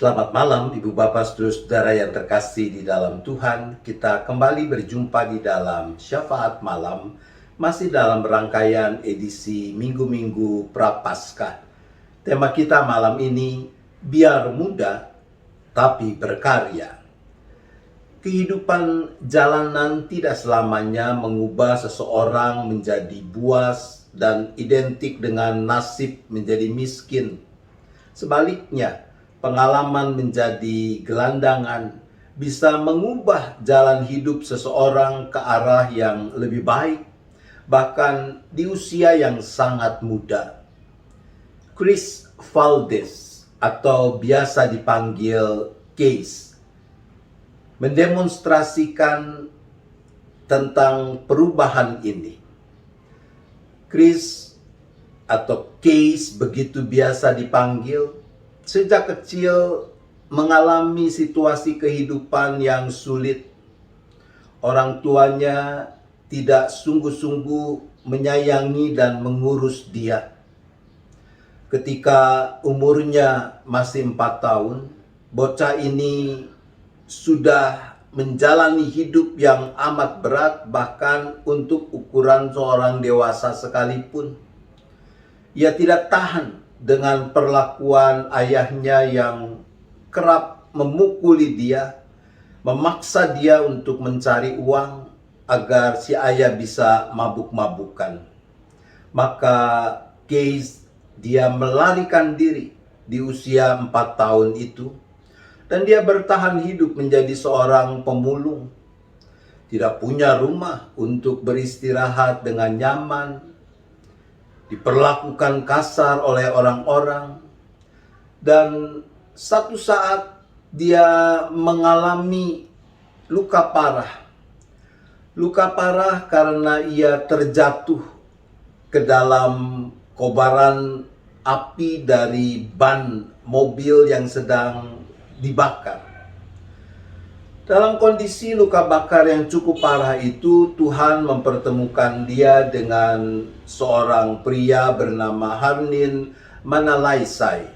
Selamat malam Ibu Bapak Saudara-saudara yang terkasih di dalam Tuhan. Kita kembali berjumpa di dalam Syafaat Malam, masih dalam rangkaian edisi Minggu-Minggu Prapaskah. Tema kita malam ini, biar muda tapi berkarya. Kehidupan jalanan tidak selamanya mengubah seseorang menjadi buas dan identik dengan nasib menjadi miskin. Sebaliknya, pengalaman menjadi gelandangan bisa mengubah jalan hidup seseorang ke arah yang lebih baik, bahkan di usia yang sangat muda. Chris Valdez atau biasa dipanggil Case mendemonstrasikan tentang perubahan ini. Chris atau Case begitu biasa dipanggil, sejak kecil mengalami situasi kehidupan yang sulit. Orang tuanya tidak sungguh-sungguh menyayangi dan mengurus dia. Ketika umurnya masih 4 tahun, bocah ini sudah menjalani hidup yang amat berat, bahkan untuk ukuran seorang dewasa sekalipun. Ia tidak tahan dengan perlakuan ayahnya yang kerap memukuli dia, memaksa dia untuk mencari uang agar si ayah bisa mabuk-mabukan. Maka Case dia melarikan diri di usia 4 tahun itu, dan dia bertahan hidup menjadi seorang pemulung. Tidak punya rumah untuk beristirahat dengan nyaman, diperlakukan kasar oleh orang-orang, dan satu saat dia mengalami luka parah. Luka parah karena ia terjatuh ke dalam kobaran api dari ban mobil yang sedang dibakar. Dalam kondisi luka bakar yang cukup parah itu, Tuhan mempertemukan dia dengan seorang pria bernama Harnin Manalaisai.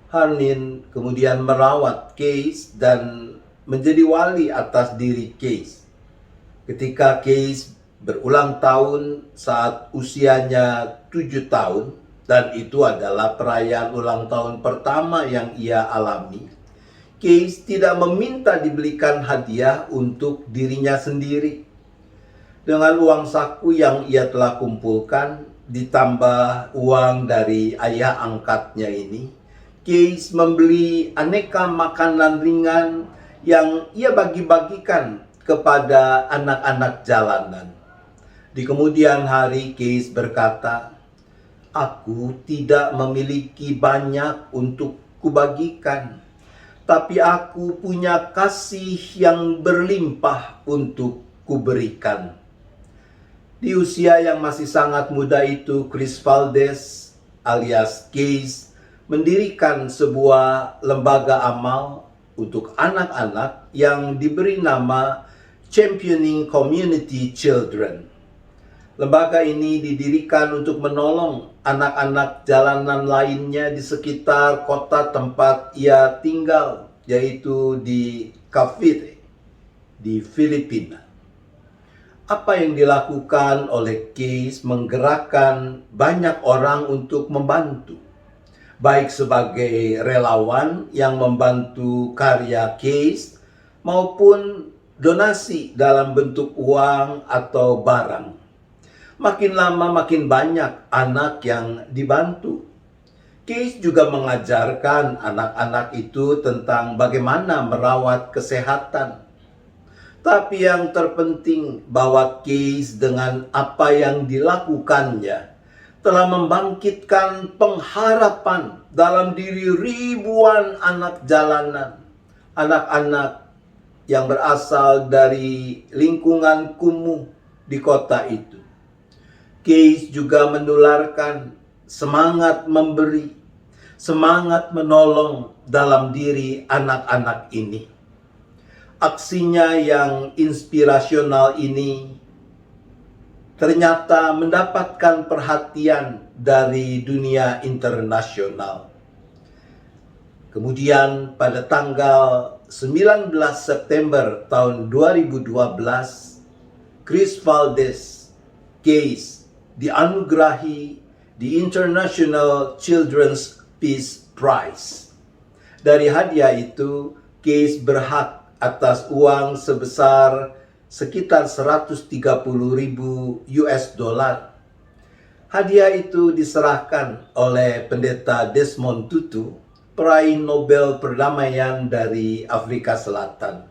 Harnin kemudian merawat Case dan menjadi wali atas diri Case. Ketika Case berulang tahun saat usianya 7 tahun, dan itu adalah perayaan ulang tahun pertama yang ia alami, Case tidak meminta dibelikan hadiah untuk dirinya sendiri. Dengan uang saku yang ia telah kumpulkan, ditambah uang dari ayah angkatnya ini, Case membeli aneka makanan ringan yang ia bagi-bagikan kepada anak-anak jalanan. Di kemudian hari, Case berkata, "Aku tidak memiliki banyak untuk kubagikan, tapi aku punya kasih yang berlimpah untuk kuberikan." Di usia yang masih sangat muda itu, Chris Valdez alias Case mendirikan sebuah lembaga amal untuk anak-anak yang diberi nama Championing Community Children. Lembaga ini didirikan untuk menolong anak-anak jalanan lainnya di sekitar kota tempat ia tinggal, yaitu di Cavite, di Filipina. Apa yang dilakukan oleh Case menggerakkan banyak orang untuk membantu, baik sebagai relawan yang membantu karya Case, maupun donasi dalam bentuk uang atau barang. Makin lama makin banyak anak yang dibantu. Case juga mengajarkan anak-anak itu tentang bagaimana merawat kesehatan. Tapi yang terpenting bahwa Case dengan apa yang dilakukannya telah membangkitkan pengharapan dalam diri ribuan anak jalanan, anak-anak yang berasal dari lingkungan kumuh di kota itu. Case juga menularkan semangat memberi, semangat menolong dalam diri anak-anak ini. Aksinya yang inspirasional ini ternyata mendapatkan perhatian dari dunia internasional. Kemudian pada tanggal 19 September tahun 2012, Chris Valdez Case dianugerahi di International Children's Peace Prize. Dari hadiah itu, Case berhak atas uang sebesar sekitar 130.000 US dollar. Hadiah itu diserahkan oleh Pendeta Desmond Tutu, peraih Nobel Perdamaian dari Afrika Selatan.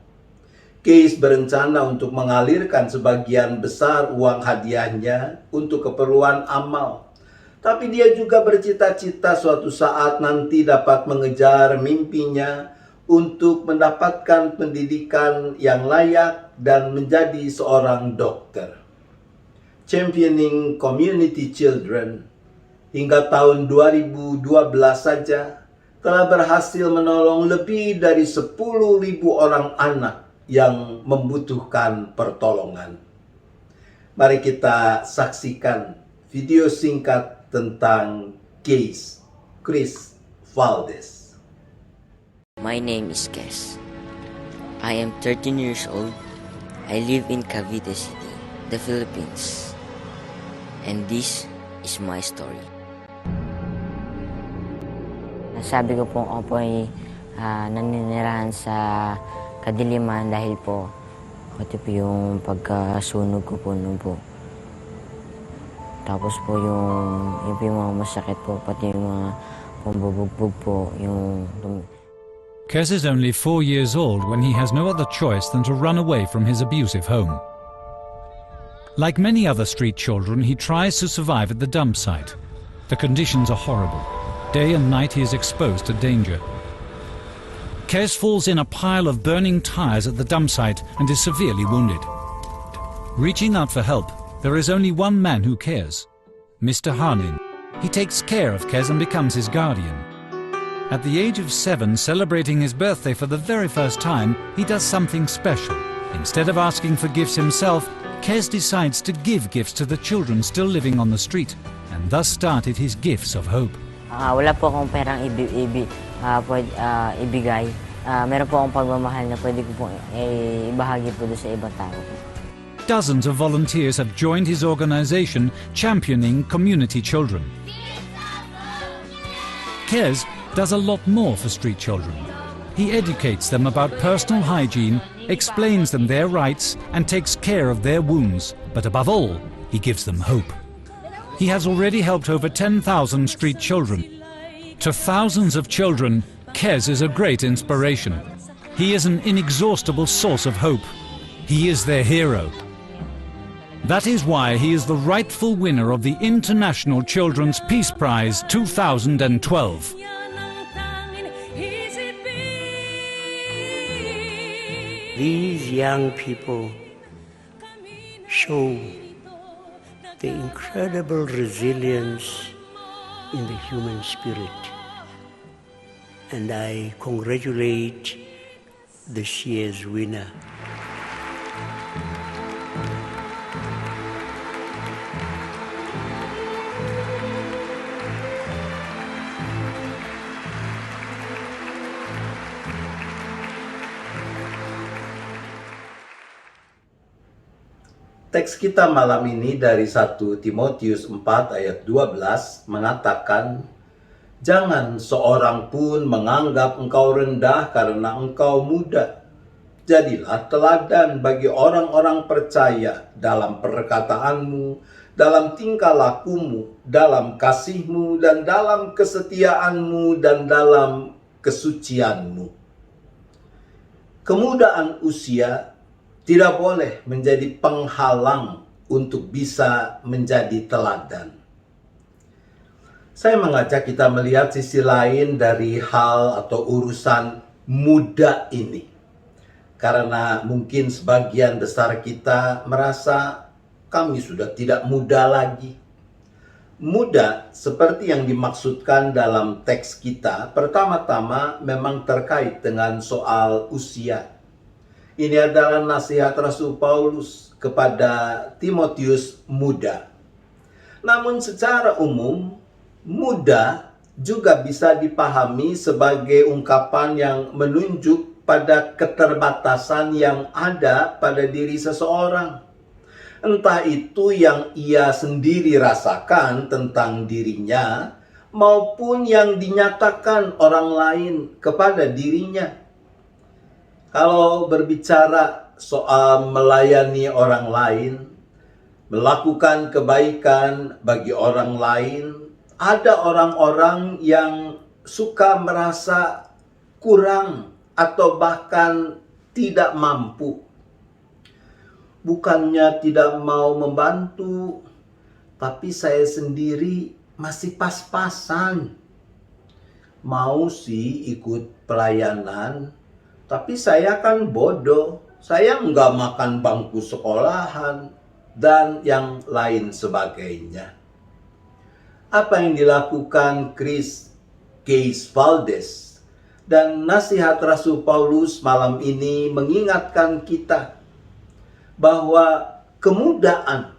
Case berencana untuk mengalirkan sebagian besar uang hadiahnya untuk keperluan amal. Tapi dia juga bercita-cita suatu saat nanti dapat mengejar mimpinya untuk mendapatkan pendidikan yang layak dan menjadi seorang dokter. Championing Community Children hingga tahun 2012 saja telah berhasil menolong lebih dari 10.000 orang anak yang membutuhkan pertolongan. Mari kita saksikan video singkat tentang case Chris Valdez. My name is Kes. I am 13 years old. I live in Cavite City, the Philippines. And this is my story. Sabi ko po ako po ay naninirahan sa kadiliman dahil po pati po yung pagkasunog ko po nun po. Tapos po yung mga masakit po, pati yung mga pambubugbog po, yung... Kes is only 4 years old when he has no other choice than to run away from his abusive home. Like many other street children, he tries to survive at the dump site. The conditions are horrible. Day and night he is exposed to danger. Kes falls in a pile of burning tires at the dump site and is severely wounded. Reaching out for help, there is only one man who cares, Mr. Hanin. He takes care of Kes and becomes his guardian. At the age of 7, celebrating his birthday for the very first time, he does something special. Instead of asking for gifts himself, Kes decides to give gifts to the children still living on the street, and thus started his gifts of hope. Wala po akong perang ibigay. Meron po akong pagmamahal na pwede ko po ibahagi po doon sa ibang tao. Dozens of volunteers have joined his organization championing community children. Kes does a lot more for street children. He educates them about personal hygiene, explains them their rights, and takes care of their wounds. But above all, he gives them hope. He has already helped over 10,000 street children. To thousands of children, Kes is a great inspiration. He is an inexhaustible source of hope. He is their hero. That is why he is the rightful winner of the International Children's Peace Prize 2012. These young people show the incredible resilience in the human spirit. And I congratulate this year's winner. Teks kita malam ini dari 1 Timotius 4 ayat 12 mengatakan, "Jangan seorang pun menganggap engkau rendah karena engkau muda. Jadilah teladan bagi orang-orang percaya dalam perkataanmu, dalam tingkah lakumu, dalam kasihmu, dan dalam kesetiaanmu, dan dalam kesucianmu." Kemudaan usia tidak boleh menjadi penghalang untuk bisa menjadi teladan. Saya mengajak kita melihat sisi lain dari hal atau urusan muda ini. Karena mungkin sebagian besar kita merasa kami sudah tidak muda lagi. Muda seperti yang dimaksudkan dalam teks kita, pertama-tama memang terkait dengan soal usia. Ini adalah nasihat Rasul Paulus kepada Timotius muda. Namun secara umum, muda juga bisa dipahami sebagai ungkapan yang menunjuk pada keterbatasan yang ada pada diri seseorang. Entah itu yang ia sendiri rasakan tentang dirinya, maupun yang dinyatakan orang lain kepada dirinya. Kalau berbicara soal melayani orang lain, melakukan kebaikan bagi orang lain, ada orang-orang yang suka merasa kurang atau bahkan tidak mampu. Bukannya tidak mau membantu, tapi saya sendiri masih pas-pasan. Mau sih ikut pelayanan, tapi saya kan bodoh. Saya nggak makan bangku sekolahan, dan yang lain sebagainya. Apa yang dilakukan Chris Case Valdez dan nasihat Rasul Paulus malam ini mengingatkan kita bahwa kemudahan,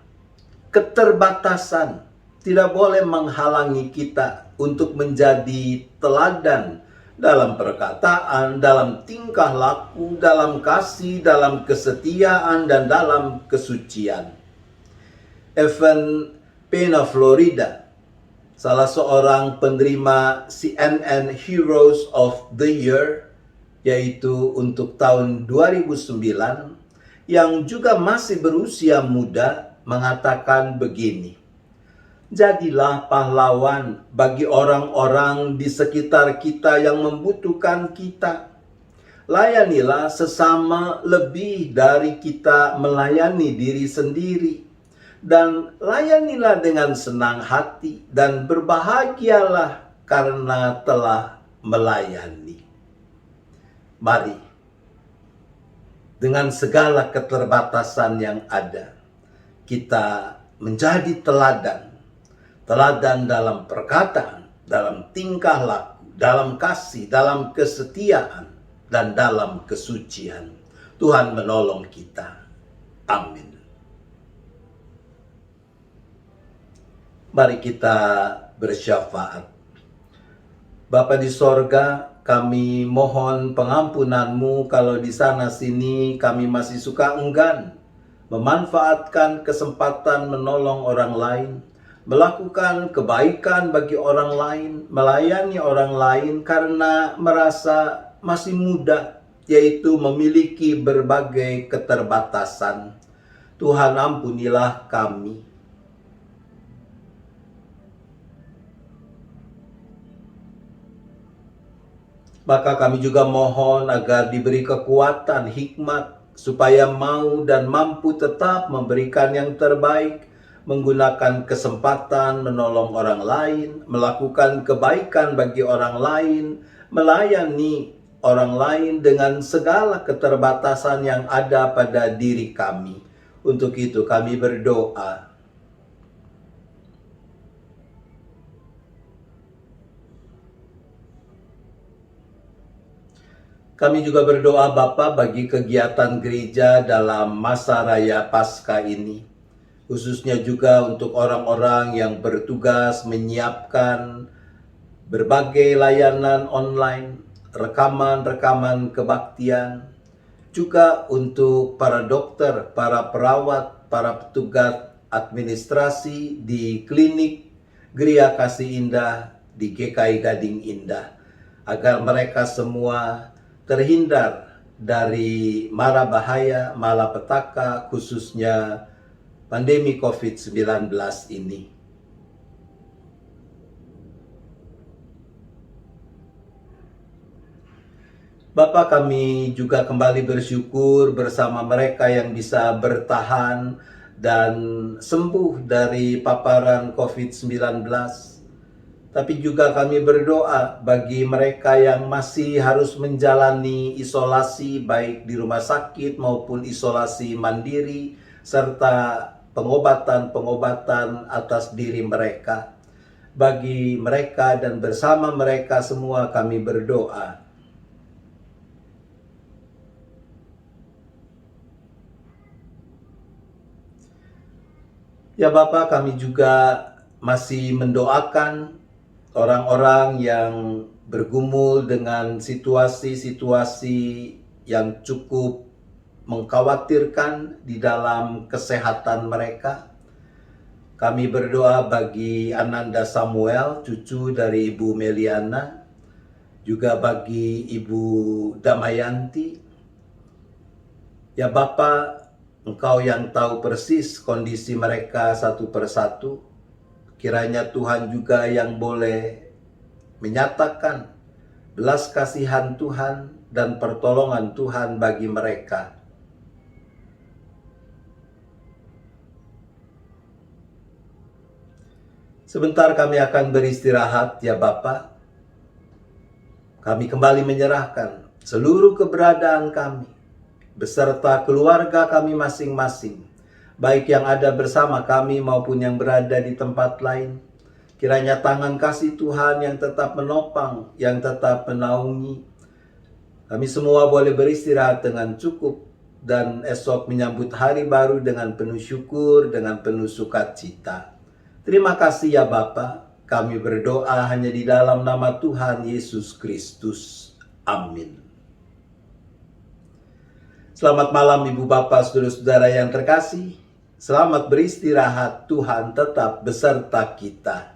keterbatasan tidak boleh menghalangi kita untuk menjadi teladan dalam perkataan, dalam tingkah laku, dalam kasih, dalam kesetiaan, dan dalam kesucian. Evan Pena Florida, salah seorang penerima CNN Heroes of the Year, yaitu untuk tahun 2009, yang juga masih berusia muda, mengatakan begini: jadilah pahlawan bagi orang-orang di sekitar kita yang membutuhkan kita. Layanilah sesama lebih dari kita melayani diri sendiri. Dan layanilah dengan senang hati dan berbahagialah karena telah melayani. Mari, dengan segala keterbatasan yang ada, kita menjadi teladan. Teladan dalam perkataan, dalam tingkah laku, dalam kasih, dalam kesetiaan, dan dalam kesucian. Tuhan menolong kita. Amin. Mari kita bersyafaat. Bapa di sorga, kami mohon pengampunan-Mu kalau di sana sini kami masih suka enggan memanfaatkan kesempatan menolong orang lain, melakukan kebaikan bagi orang lain, melayani orang lain karena merasa masih muda, yaitu memiliki berbagai keterbatasan. Tuhan, ampunilah kami. Maka kami juga mohon agar diberi kekuatan, hikmat, supaya mau dan mampu tetap memberikan yang terbaik, menggunakan kesempatan menolong orang lain, melakukan kebaikan bagi orang lain, melayani orang lain dengan segala keterbatasan yang ada pada diri kami. Untuk itu kami berdoa. Kami juga berdoa Bapa bagi kegiatan gereja dalam masa raya Paskah ini. Khususnya juga untuk orang-orang yang bertugas menyiapkan berbagai layanan online, rekaman-rekaman kebaktian. Juga untuk para dokter, para perawat, para petugas administrasi di klinik Geria Kasih Indah di GKI Gading Indah. Agar mereka semua terhindar dari mara bahaya, malapetaka, khususnya pandemi COVID-19 ini. Bapa, kami juga kembali bersyukur bersama mereka yang bisa bertahan dan sembuh dari paparan COVID-19. Tapi juga kami berdoa bagi mereka yang masih harus menjalani isolasi baik di rumah sakit maupun isolasi mandiri, serta pengobatan-pengobatan atas diri mereka. Bagi mereka dan bersama mereka semua kami berdoa. Ya Bapa, kami juga masih mendoakan orang-orang yang bergumul dengan situasi-situasi yang cukup mengkhawatirkan di dalam kesehatan mereka. Kami berdoa bagi Ananda Samuel, cucu dari Ibu Meliana, juga bagi Ibu Damayanti. Ya Bapa, Engkau yang tahu persis kondisi mereka satu persatu. Kiranya Tuhan juga yang boleh menyatakan belas kasihan Tuhan dan pertolongan Tuhan bagi mereka. Sebentar kami akan beristirahat ya Bapa. Kami kembali menyerahkan seluruh keberadaan kami beserta keluarga kami masing-masing, baik yang ada bersama kami maupun yang berada di tempat lain. Kiranya tangan kasih Tuhan yang tetap menopang, yang tetap menaungi. Kami semua boleh beristirahat dengan cukup dan esok menyambut hari baru dengan penuh syukur, dengan penuh sukacita. Terima kasih ya Bapa. Kami berdoa hanya di dalam nama Tuhan Yesus Kristus. Amin. Selamat malam Ibu Bapak, saudara-saudara yang terkasih. Selamat beristirahat, Tuhan tetap beserta kita.